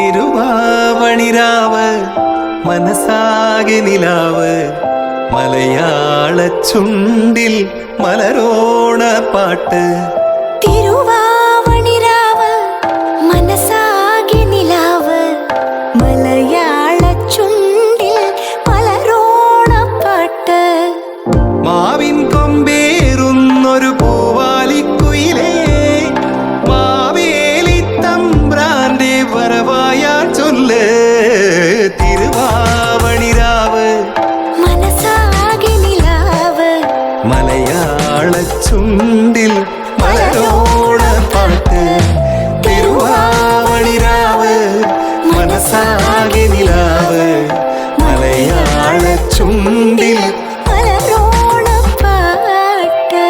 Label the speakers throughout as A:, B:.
A: തിരുവാവണിരാവ് മനസാകെ നിലാവ് മലയാള ചുണ്ടിൽ മലരോണ പാട്ട്.
B: തിരുവാവണിരാവ് മനസാകെ നിലാവ് മലയാള ചുണ്ടിൽ മലരോണ പാട്ട്.
A: മാവിൻ കൊമ്പേറുന്നൊരു പൂവാലിക്കുയിലേ മാവേലി തമ്പ്രാന്റെ വരവായാൽ ചൊല്ല്. തിരുവാവണിരാവ്
B: മനസാകെ നിലാവ്
A: മലയാള ചുണ്ടിൽ മലരോണ പാട്ട്. തിരുവാവണിരാവ് മനസാകെ നിലാവ് മലയാള ചുണ്ടിൽ
B: മലരോണ പാട്ട്.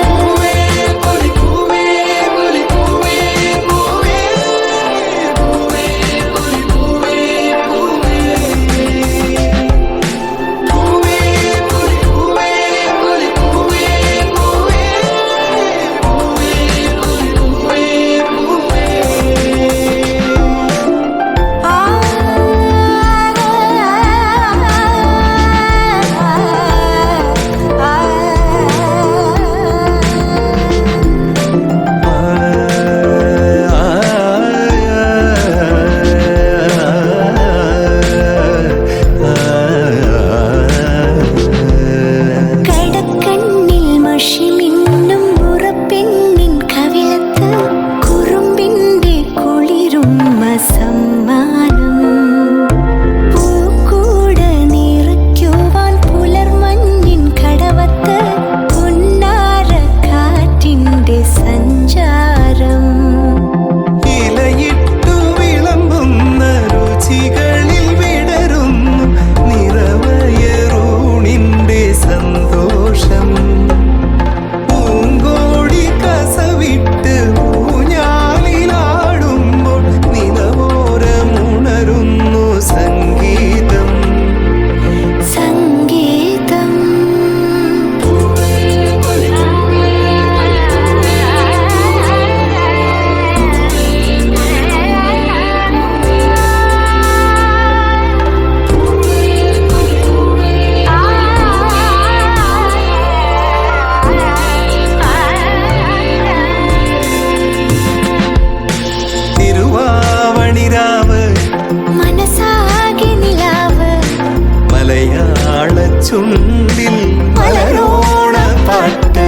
A: ചുണ്ടിൽ മലരോണ പാട്ട്.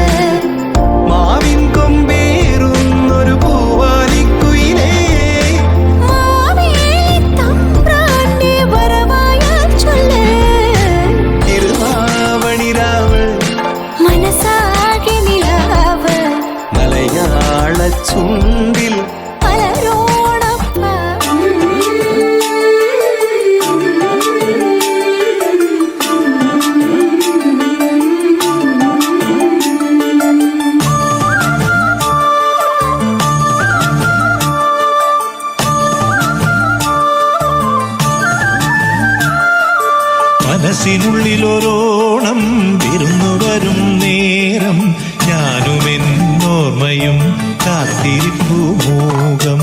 A: മാവിൻ കൊമ്പേറുന്നൊരു പൂവാലിക്കുയിലേ
B: മാവേലി തമ്പ്രാന്റെ വരവായാൽ ചൊല്ല്.
A: തിരുവാവണിരാവ്
B: മനസാകെ നിലാവ്
A: മലയാള ചുണ്ടിൽ
B: മലരോണ പാട്ട്.
C: മനസ്സിനുള്ളിലൊരോണം വിരുന്നു വരും നേരം ഞാനുമെന്നോർമ്മയും കാത്തിരിപ്പു മൂകം.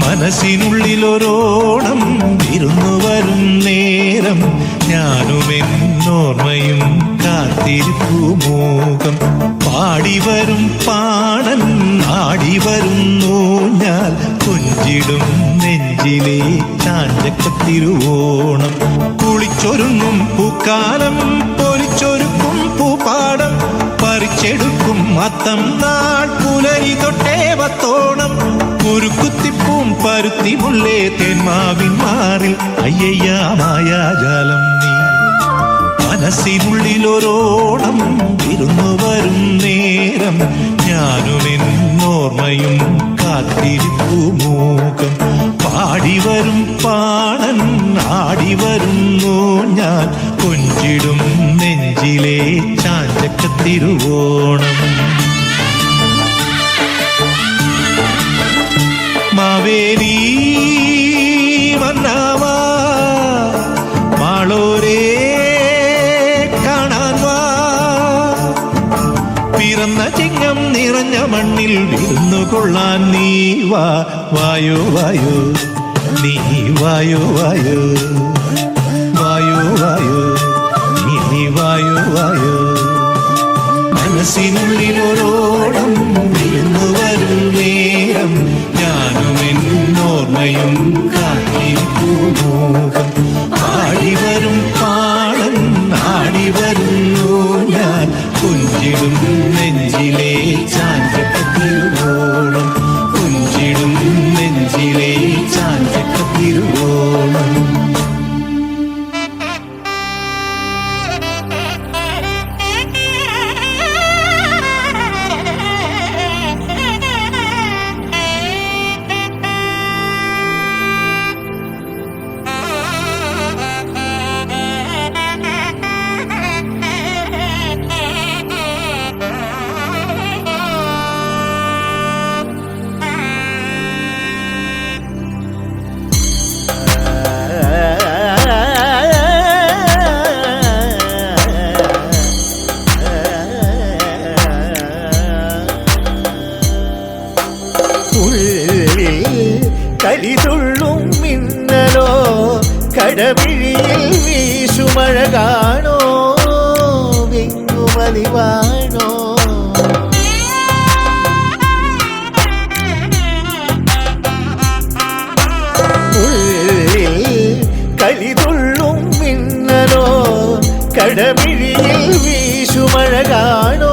C: മനസ്സിനുള്ളിലൊരോണം വിരുന്നു വരും നേരം ഞാനുമെന്നോർമ്മയും കാത്തിരിപ്പു മൂകം. പാടിവരും പാണൻ ആടിവരുന്നു ഞാൻ കൊഞ്ചിടും നെഞ്ചിലെ ചാഞ്ചക്കത്തിരുവോണം. കുളിച്ചൊരുങ്ങും പൂക്കാലം പൊലിച്ചൊരുക്കും പൂപ്പാടം പറിച്ചെടുക്കും അത്തം നാൾ പുലരി തൊട്ടേ വത്തോണം. കുരുക്കുത്തിപ്പൂം പരുത്തി മുള്ളേ തേന്മാവിൻ മാറിൽ അയ്യയ്യാ മായാജാലം നീ. മനസ്സിനുള്ളിലൊരോണം വിരുന്നു വരും നേരം ഞാനുമെന്നോർമ്മയും കാത്തിരിപ്പു മൂകം. പാടിവരും പാണൻ ആടിവരുന്നു ഞാൻ കൊഞ്ചിടും നെഞ്ചിലെ ചാഞ്ചക്കത്തിരുവോണം. മാവേലി വന്നാവാ മാളോരേ കാണാൻ വാ. പിറന്ന ചിങ്ങം നിറഞ്ഞ മണ്ണിൽ വിരുന്നു കൊള്ളാൻ നീ വാ വായോ വായോ നീ വായോ വായോ വായോ വായോ നീ വായോ വായോ മനസ്സിനുള്ളിലൊരോളം വിരുന്നു വരും നേരം ഞാനും എന്നോർമ്മയും കാത്തിരിപ്പൂമോഹം ആടി വരും പാടൻ ആടി വരുന്നു ഞാൻ കുഞ്ചിടും നെഞ്ചിലെ ചാഞ്ചക്കത്തിരുവോളം കുഞ്ചിടും നെഞ്ചിലെ ചാഞ്ചക്കത്തിരുവോളം
D: കരിതുള്ളും മിന്നലോ കടവിഴിയിൽ വീശുമഴ കാണോ വിങ്ങുമലിവാണോ ഉള്ളിൽ കരിതുള്ളും മിന്നലോ കടവിഴിയിൽ വീശുമഴ കാണോ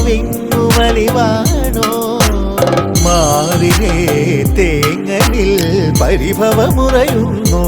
D: വിങ്ങുമലിവാണോ മാറിലേ തേങ്ങനിൽ പരിഭവമുറയുന്നു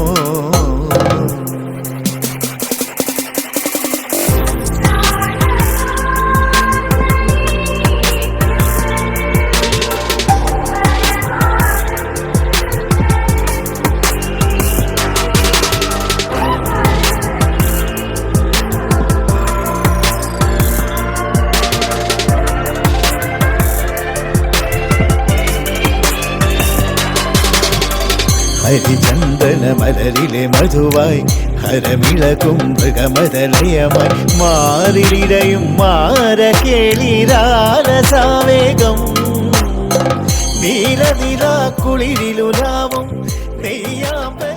D: ഹരിചന്ദന മലരിലെ മധുവായി ഹരമിളകും മൃഗമതലയമായി മാറിലിടയും മാര കേളിരാലസാവേഗം നീലനിലാ കുളിരിലുലാവും നെയ്യാമ്പൽ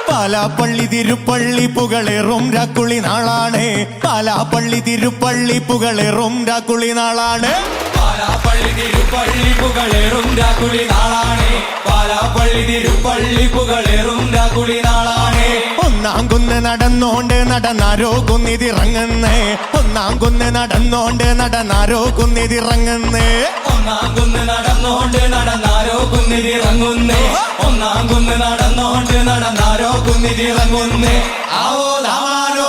C: പാലാപ്പള്ളി തിരുപ്പള്ളി പുകളേറും രാക്കുളി നാളാണ് പാലാപ്പള്ളി തിരുപ്പള്ളി പുകളേറും രാക്കുളി നാളാണ്
E: പാലാപ്പള്ളി തിരുപ്പള്ളി പുകളേറും രാക്കുളി നാളാണ് പാലാപ്പള്ളി തിരുപ്പള്ളി പുകളേറും രാക്കുളി നാളാണ്
C: ഒന്നാം കുന്ന് നടന്നോണ്ട് നടന്നാരോ കുന്നിതിറങ്ങുന്നേ ഒന്നാം കുന്ന് നടന്നോണ്ട് നടന്നാരോ കുന്നിതിറങ്ങുന്നേ
E: ഒന്നാം കുന്ന് നടന്നോണ്ട് നടന്നാരോ കുന്നിതിറങ്ങുന്നേ ഒന്നാം കുന്ന് നടന്നോണ്ട് നടന്നാരോ കുന്നിതിറങ്ങുന്നേ ആവോ ദാമാനോ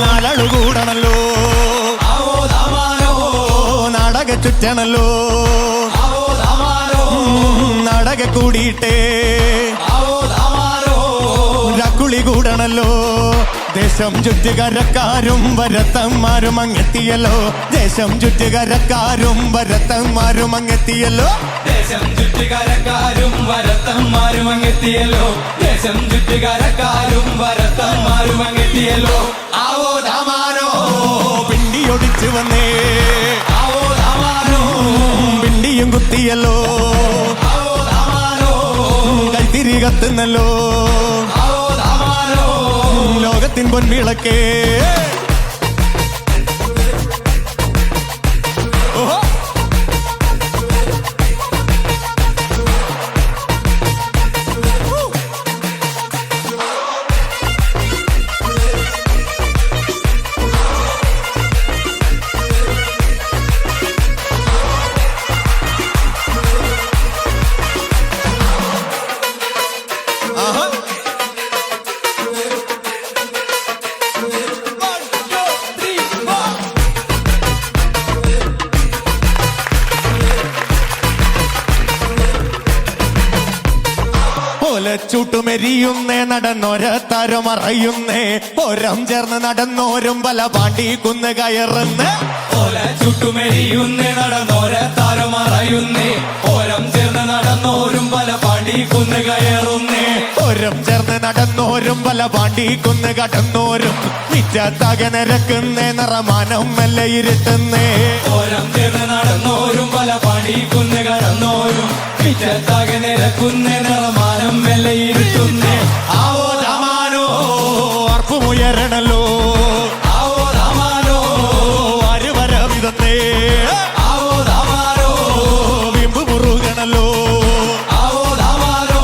C: നാലളു കൂടണല്ലോ
E: ആവോ ദാമാനോ
C: നാടക ചുറ്റണല്ലോ
E: ആവോ ദാമാനോ
C: നാടക കൂടിയിട്ടേ
E: ആവോ ദാമാനോ
C: രാക്കുളി കൂടണല്ലോ ദേശം ചുറ്റുകരക്കാരും വരത്തന്മാരും അങ്ങെത്തിയല്ലോ ദേശം ചുറ്റുകരക്കാരും വരത്തന്മാരും അങ്ങെത്തിയല്ലോ
E: ദേശം ചുറ്റുകരക്കാരും വരത്തന്മാരും അങ്ങെത്തിയല്ലോ ദേശം ചുറ്റുകരക്കാരും വരത്തന്മാരും അങ്ങെത്തിയല്ലോ ആവോ ദാമാനോ
C: പിണ്ടിയൊടിച്ചു വന്നേ
E: ആവോ ദാമാനോ
C: പിണ്ടിയും കുത്തിയല്ലോ
E: ആവോ ദാമാനോ
C: കൈത്തിരി കത്തുന്നല്ലോ
E: ആവോ ദാമാനോ
C: ലോകത്തിൻ പൊൻവിളക്കേ ഓഹോ ചുട്ടുമെരിയുന്നേ നടന്നോരത്താരോ മറയുന്നേ ഓരം ചേർന്ന് നടന്നോരും പല പാണ്ടി കുന്ന് കയറുന്നേ
E: ഓല ചുട്ടുമെരിയുന്നേ നടന്നോരത്താരോ മറയുന്നേ ഓരം ചേർന്ന് നടന്നോരും പല പാണ്ടി കുന്ന് കയറുന്നേ
C: ഓരം ചേർന്ന് നടന്നോരും പല പാണ്ടി കുന്ന് കടന്നോരും മിറ്റത്താകെ നിരക്കുന്നേ നിറമാനം മെല്ലെ ഇരുട്ടുന്നേ
E: ഓരം ചേർന്ന് നടന്നോരും പല പാണ്ടി കുന്ന് കടന്നോരും മിറ്റത്താകെ നിരക്കുന്നേ നിറമാനം മെല്ലെ ഇരുട്ടുന്നേ ആവോ ദമാനോ
C: അർപ്പുമുയരണല്ലോ
E: ആവോ ദമാനോ
C: അരുവരവിതന്നേ
E: ആവോ ദമാനോ
C: വിമ്പ് മുറുകണല്ലോ
E: ആവോ ദമാനോ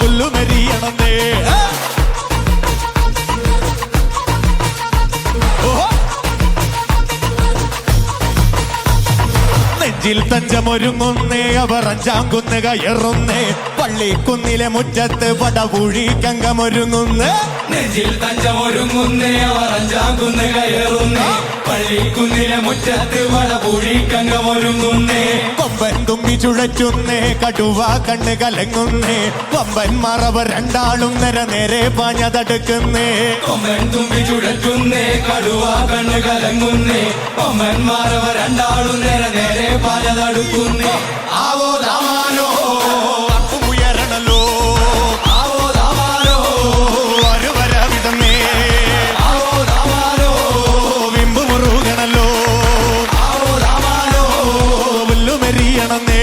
C: പുല്ലുമെരിയണന്നേ നെഞ്ചിൽ തഞ്ചമൊരുങ്ങുന്നേ അവർ അഞ്ചാം കുന്ന് കയറുന്നേ പള്ളിക്കുന്നിലെ മുറ്റത്ത് പടപുഴി കങ്കമൊരുങ്ങുന്നേ
E: നെഞ്ചിൽ തഞ്ചമൊരുങ്ങുന്നേ അവർ അഞ്ചാം കുന്ന് കയറുന്നേ പള്ളിക്കുന്നിലെ മുറ്റത്ത് വളപൂഴി കങ്കമൊരുങ്ങുന്നേ
C: കൊമ്പൻ തുമ്പി ചുഴറ്റുന്നേ കടുവ കണ്ണ് കലങ്ങുന്നേ കൊമ്പൻ മറവർ രണ്ടാളും നേരെ പാഞ്ഞതടുക്കുന്നേ
E: കൊമ്പൻ തുമ്പി ചുഴറ്റുന്നേ കടുവ കണ്ണ് കലങ്ങുന്നേ കൊമ്പന്മാരവ രണ്ടാളും നേരെ പാലതടുക്കുന്നേ ആവോ ദമാനോ
C: ഉയരണല്ലോ
E: ആവോ ദമാനോ
C: അരുവരവിതന്നേ
E: ആവോ ദമാനോ
C: വിമ്പ് മുറുകണല്ലോ
E: ആവോ ദമാനോ
C: പുല്ലുമെരിയണന്നേ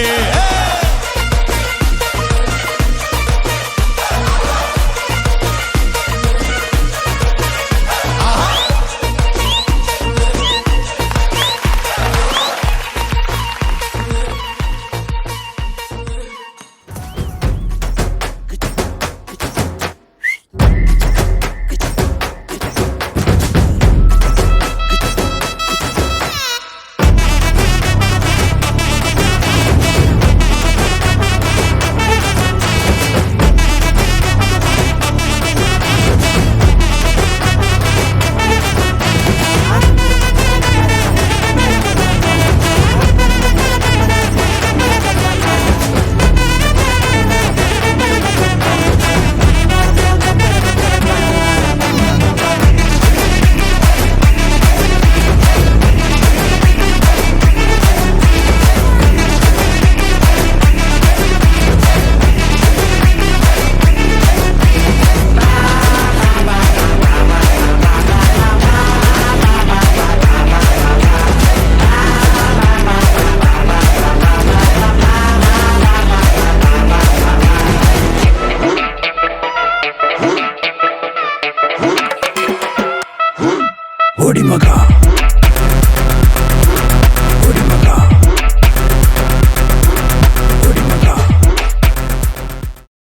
F: ഓടി മക